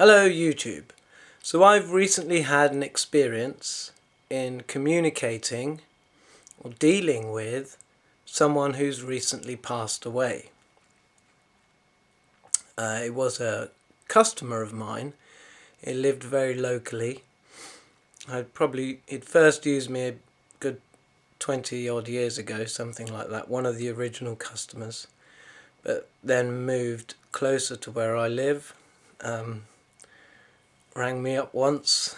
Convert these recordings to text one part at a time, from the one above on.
Hello YouTube. So I've recently had an experience in communicating or dealing with someone who's recently passed away. It was a customer of mine. It lived very locally. He'd first used me a good 20 odd years ago, something like that, one of the original customers, but then moved closer to where I live. Rang me up once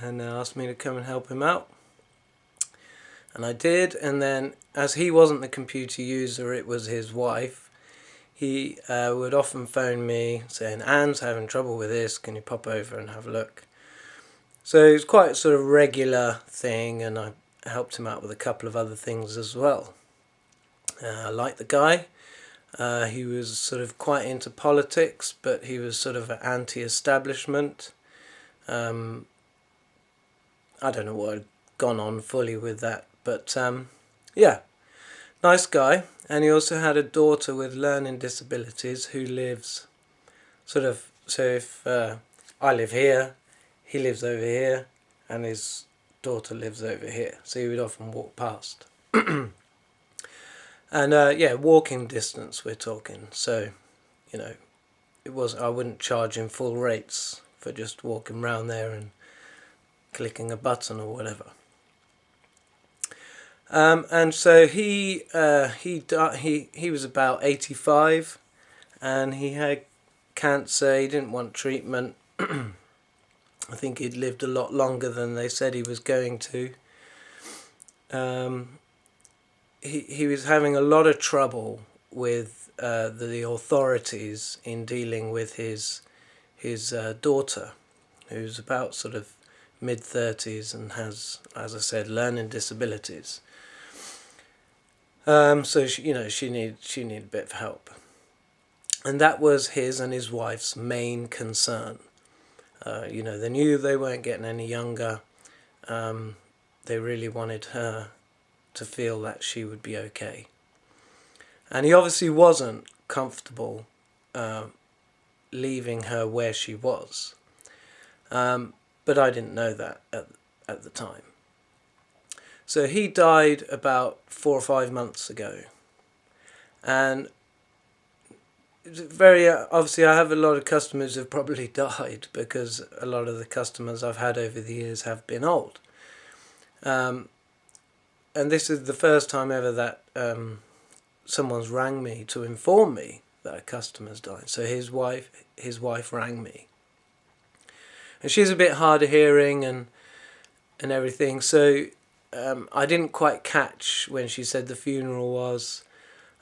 and asked me to come and help him out, and I did. And then, as he wasn't the computer user, it was his wife, he would often phone me saying, "Anne's having trouble with this, can you pop over and have a look?" So it was quite a sort of regular thing, and I helped him out with a couple of other things as well. I liked the guy. He was sort of quite into politics, but he was sort of anti-establishment. I don't know what had gone on fully with that, but yeah, nice guy. And he also had a daughter with learning disabilities who lives so if I live here, he lives over here, and his daughter lives over here, so he would often walk past. And yeah, walking distance we're talking, so I wouldn't charge him full rates for just walking round there and clicking a button or whatever. And so he was about 85, and he had cancer. He didn't want treatment. I think he'd lived a lot longer than they said he was going to. He was having a lot of trouble with the authorities in dealing with his daughter, who's about sort of mid-30s and has, as I said, learning disabilities. So she needed a bit of help, and that was his and his wife's main concern. They knew they weren't getting any younger. They really wanted her to feel that she would be okay, and he obviously wasn't comfortable leaving her where she was. But I didn't know that at the time. So he died about 4 or 5 months ago, and very obviously I have a lot of customers who've probably died, because a lot of the customers I've had over the years have been old. And this is the first time ever that someone's rang me to inform me that a customer's died. So his wife rang me, and she's a bit hard of hearing and everything. So I didn't quite catch when she said the funeral was.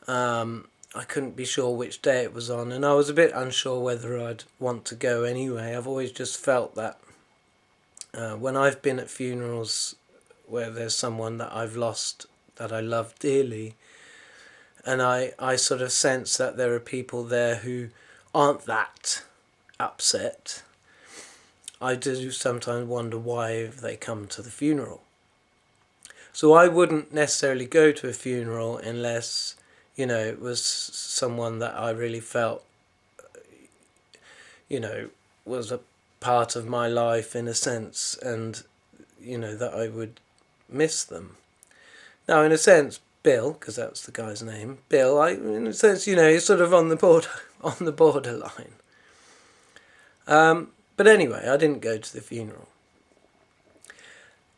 I couldn't be sure which day it was on, and I was a bit unsure whether I'd want to go anyway. I've always just felt that when I've been at funerals where there's someone that I've lost that I love dearly, and I sort of sense that there are people there who aren't that upset, I do sometimes wonder why they come to the funeral. So I wouldn't necessarily go to a funeral unless, it was someone that I really felt, was a part of my life in a sense, and, that I would miss them. Now, in a sense, Bill, because that's the guy's name, Bill, in a sense, he's sort of on the borderline. But anyway, I didn't go to the funeral.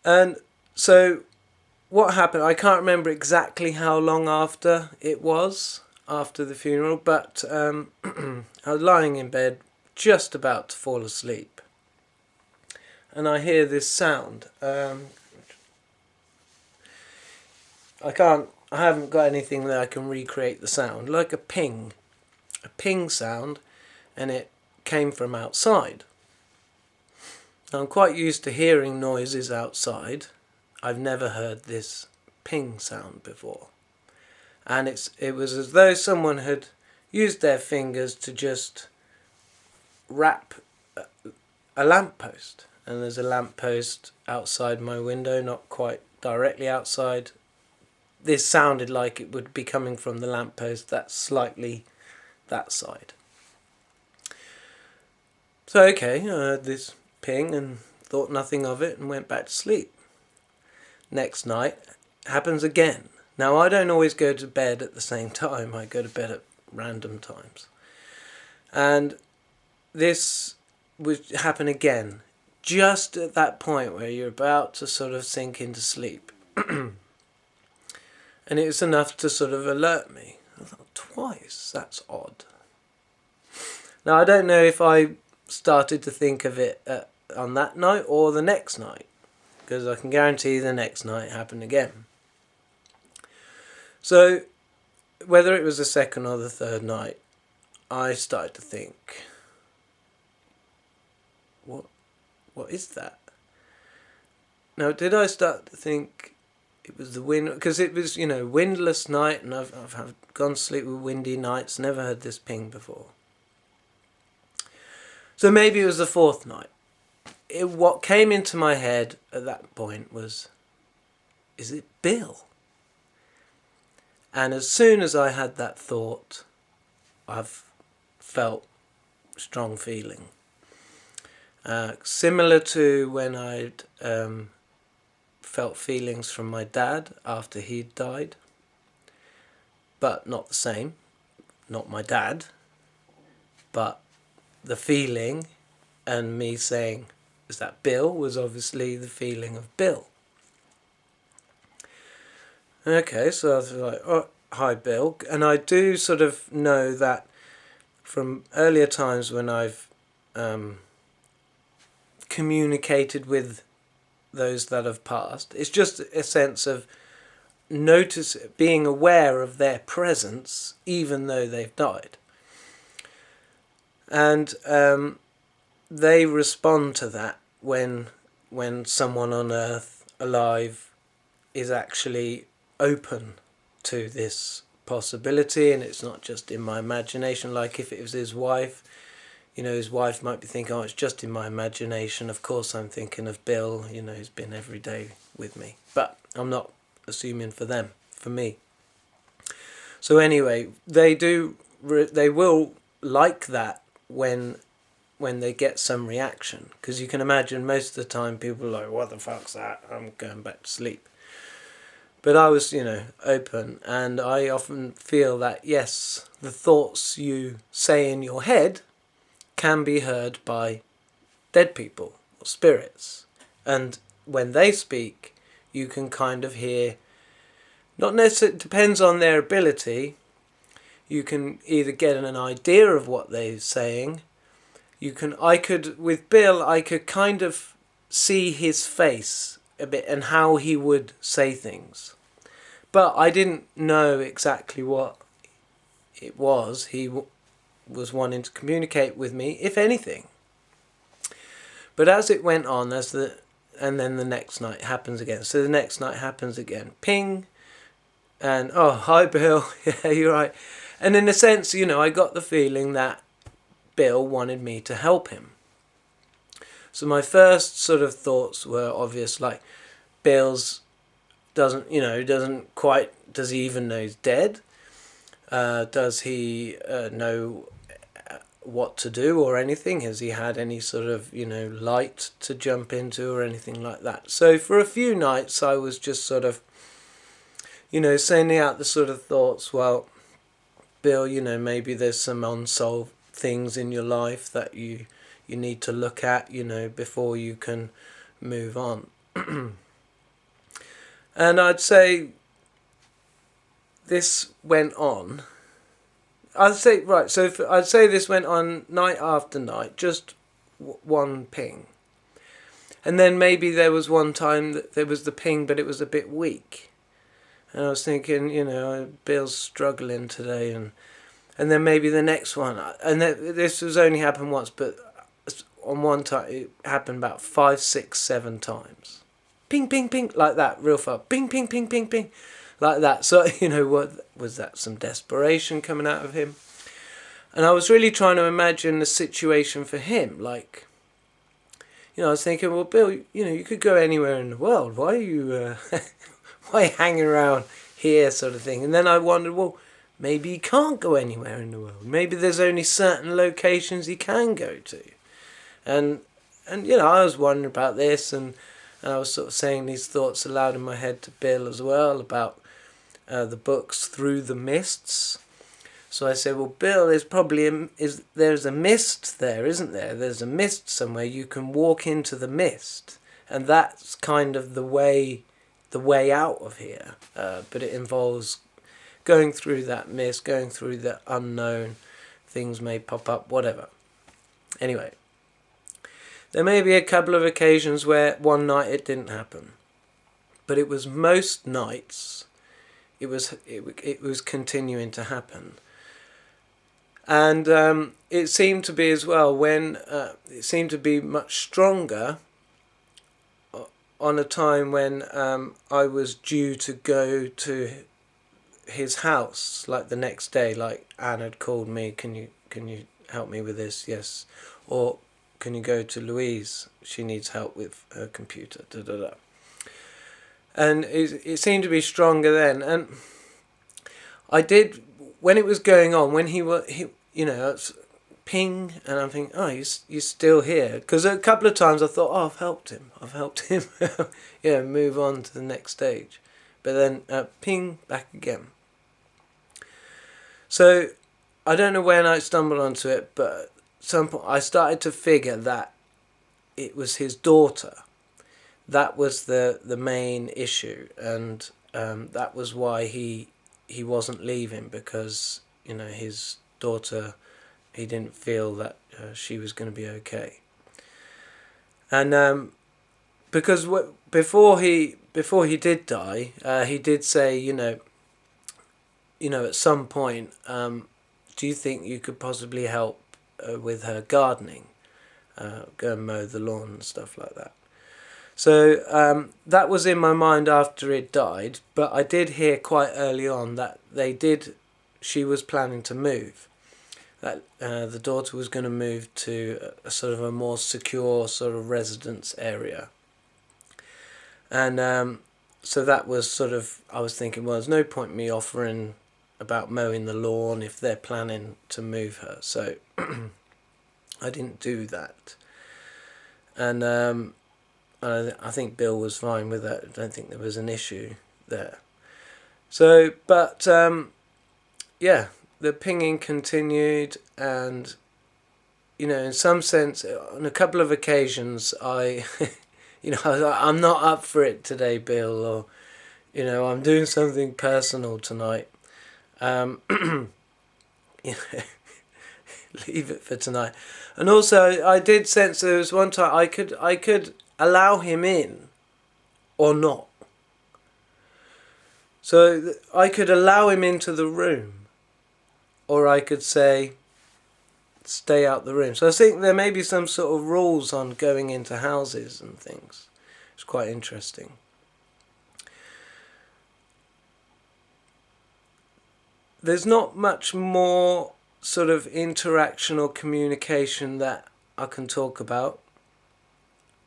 And so what happened, I can't remember exactly how long after it was, after the funeral, but I was lying in bed just about to fall asleep, and I hear this sound. I haven't got anything that I can recreate the sound, like a ping sound, and it came from outside. Now, I'm quite used to hearing noises outside. I've never heard this ping sound before, and it was as though someone had used their fingers to just wrap a lamppost, and there's a lamppost outside my window, not quite directly outside. This sounded like it would be coming from the lamppost that's slightly that side. So okay, I heard this ping and thought nothing of it and went back to sleep. Next night, happens again. Now I don't always go to bed at the same time, I go to bed at random times. And this would happen again, just at that point where you're about to sort of sink into sleep. And it was enough to sort of alert me. I thought, twice? That's odd. Now I don't know if I started to think of it on that night or the next night, because I can guarantee the next night happened again. So whether it was the second or the third night, I started to think, what is that? Now, did I start to think it was the wind? Because it was, windless night, and I've gone to sleep with windy nights, never heard this ping before. So maybe it was the fourth night. What came into my head at that point was, is it Bill? And as soon as I had that thought, I've felt strong feeling. Similar to when I'd felt feelings from my dad after he'd died, but not the same, not my dad, but the feeling and me saying, is that Bill, was obviously the feeling of Bill. Okay, so I was like, oh, hi Bill. And I do sort of know that from earlier times when I've communicated with those that have passed, it's just a sense of being aware of their presence even though they've died. And they respond to that when someone on earth alive is actually open to this possibility, and it's not just in my imagination. Like if it was his wife, his wife might be thinking, oh, it's just in my imagination, of course I'm thinking of Bill, who's been every day with me. But I'm not assuming for them, for me. So anyway, they will like that when they get some reaction, because you can imagine most of the time people are like, what the fuck's that, I'm going back to sleep. But I was, open, and I often feel that, yes, the thoughts you say in your head can be heard by dead people or spirits. And when they speak, you can kind of hear, not necessarily, it depends on their ability. You can either get an idea of what they're saying. With Bill, I could kind of see his face a bit and how he would say things. But I didn't know exactly what it was he was wanting to communicate with me, if anything. But as it went on, and then the next night happens again. So the next night happens again. Ping. And, oh, hi Bill. Yeah, you're right. And in a sense, I got the feeling that Bill wanted me to help him. So my first sort of thoughts were obvious, like Bill's does he even know he's dead? Does he know what to do or anything? Has he had any sort of, light to jump into or anything like that? So for a few nights I was just sort of, sending out the sort of thoughts, well, Bill, maybe there's some unsolved things in your life that you need to look at, before you can move on. And I'd say this went on. I'd say this went on night after night, just one ping. And then maybe there was one time that there was the ping, but it was a bit weak. And I was thinking, Bill's struggling today, and then maybe the next one. And this was only happened once, but on one time it happened about 5, 6, 7 times. Ping, ping, ping, like that, real fast. Ping, ping, ping, ping, ping, like that. So, what was that? Some desperation coming out of him? And I was really trying to imagine the situation for him. Like, I was thinking, well, Bill, you could go anywhere in the world. Why are you, why are you hanging around here, sort of thing? And then I wondered, well, maybe he can't go anywhere in the world. Maybe there's only certain locations he can go to. and I was wondering about this, and I was sort of saying these thoughts aloud in my head to Bill as well about the books Through the Mists. So I said, well, Bill, there's a mist there, isn't there? There's a mist somewhere. You can walk into the mist, and that's kind of the way out of here. But it involves going through that mist, going through the unknown. Things may pop up, whatever. Anyway, there may be a couple of occasions where one night it didn't happen, but it was most nights. It was continuing to happen. And it seemed to be as well when it seemed to be much stronger on a time when I was due to go to his house, like the next day. Like Anne had called me, can you help me with this? Yes. Or can you go to Louise? She needs help with her computer. Da da da. And it seemed to be stronger then. And I did, when it was going on, when he ping, and I'm thinking, oh, you're still here. Because a couple of times I thought, oh, I've helped him, move on to the next stage. But then ping, back again. So I don't know when I stumbled onto it, but at some point I started to figure that it was his daughter. That was the main issue, and that was why he wasn't leaving, because his daughter, he didn't feel that she was going to be okay. And because before he did die, he did say, at some point, do you think you could possibly help with her gardening, go and mow the lawn and stuff like that? So that was in my mind after it died, but I did hear quite early on that she was planning to move. That the daughter was going to move to a sort of a more secure sort of residence area. And so that was sort of, I was thinking, well, there's no point me offering about mowing the lawn if they're planning to move her. So I didn't do that. And I think Bill was fine with that. I don't think there was an issue there. So, but the pinging continued, and in some sense, on a couple of occasions, I was like, I'm not up for it today, Bill, or I'm doing something personal tonight. Leave it for tonight. And also, I did sense there was one time I could allow him in or not. So I could allow him into the room, or I could say, stay out the room. So I think there may be some sort of rules on going into houses and things. It's quite interesting. There's not much more sort of interaction or communication that I can talk about,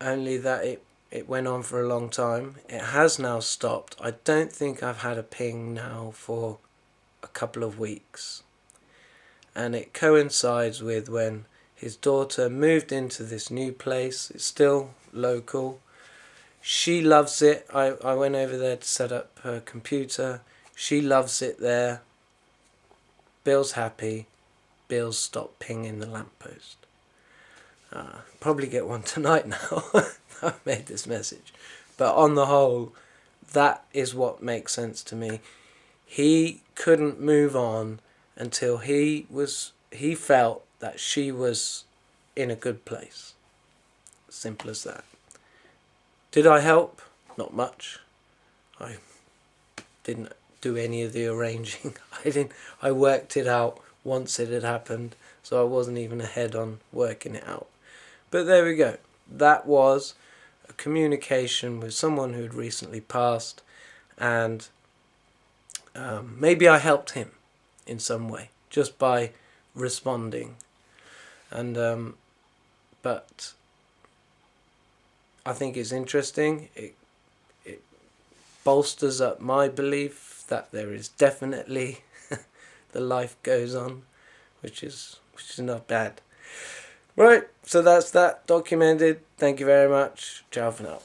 only that it went on for a long time. It has now stopped. I don't think I've had a ping now for a couple of weeks. And it coincides with when his daughter moved into this new place. It's still local. She loves it. I went over there to set up her computer. She loves it there. Bill's happy. Bill's stopped pinging the lamppost. Probably get one tonight now. I've made this message. But on the whole, that is what makes sense to me. He couldn't move on until he felt that she was in a good place. Simple as that. Did I help? Not much. I didn't do any of the arranging. I worked it out once it had happened, so I wasn't even ahead on working it out. But there we go. That was a communication with someone who had recently passed, and maybe I helped him in some way just by responding. And but I think it's interesting. It bolsters up my belief that there is definitely the life goes on, which is not bad. Right, so that's that documented. Thank you very much. Ciao for now.